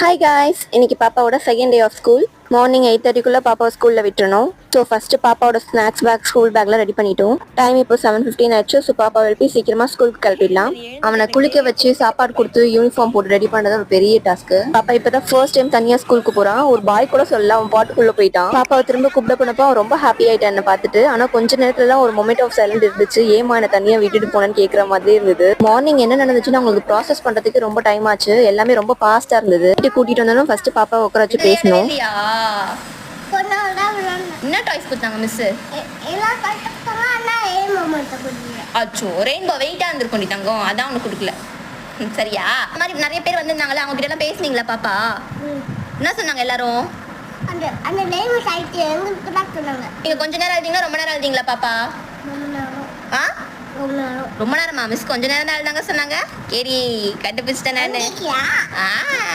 Hi guys, இன்னைக்கு பாப்பாவோட second day of school. Morning 8:30 பாப்பாவை ஸ்கூலில் விட்டுறணும். ஸோ ஃபஸ்ட்டு பாப்பாவோட ஸ்நாக்ஸ் பேக், ஸ்கூல் பேக்லாம் ரெடி பண்ணிட்டோம். டைம் இப்போ 7:15 ஆயிடுச்சு. ஸோ பாப்பா எழுப்பி சீக்கிரமாக ஸ்கூலுக்கு கிளப்பிடலாம். அவனை குளிக்க வச்சு சாப்பாடு கொடுத்து யூனிஃபார்ம் போட்டு ரெடி பண்ணுறது ஒரு பெரிய டாஸ்க்கு. பாப்பா இப்போ தான் ஃபர்ஸ்ட் டைம் தனியாக ஸ்கூலுக்கு போகிறான். ஒரு பாய் கூட சொல்ல, அவன் பாட்டுக்குள்ளே போயிட்டான். பாப்பாவை திரும்ப கூப்பிட போனப்போ அவன் ரொம்ப ஹாப்பி ஆகிட்டான் என்னை பார்த்துட்டு. ஆனால் கொஞ்ச நேரத்துலலாம் ஒரு மொமெண்ட் ஆஃப் சைலண்ட் இருந்துச்சு. ஏமா என்னை தனியாக விட்டுட்டு போனேன்னு கேட்குற மாதிரி இருந்தது. மார்னிங் என்ன நடந்துச்சுன்னு அவங்களுக்கு ப்ராசஸ் பண்ணுறதுக்கு ரொம்ப டைம் ஆச்சு. எல்லாமே ரொம்ப ஃபாஸ்ட்டாக இருந்தது. கூட்டிட்டு வந்தாலும் ஃபர்ஸ்ட் பாப்பா உட்கார வச்சு பேசணும். என்ன டாய்ஸ் கொடுத்தாங்க மிஸ்? அச்சோ, ரெயின்போ வெயிட்டா இருந்திருக்கும் தங்கம், அதான் உனக்கு கொடுக்கல. சரியா? இந்த மாதிரி நிறைய பேர் வந்திருந்தாங்களா, அவங்க கிட்ட எல்லாம் பேசுனீங்களா பாப்பா? என்ன சொன்னாங்க எல்லாரும்? நீங்க கொஞ்ச நேரம் எழுதிங்களா ரொம்ப நேரம் எழுதிங்களா பாப்பா? ரொம்ப நேரமா? மிஸ் கொஞ்ச நேரம் தான் எழுதாங்க சொன்னாங்க. கேரி கண்டுபிடிச்சிட்டேன் நானு.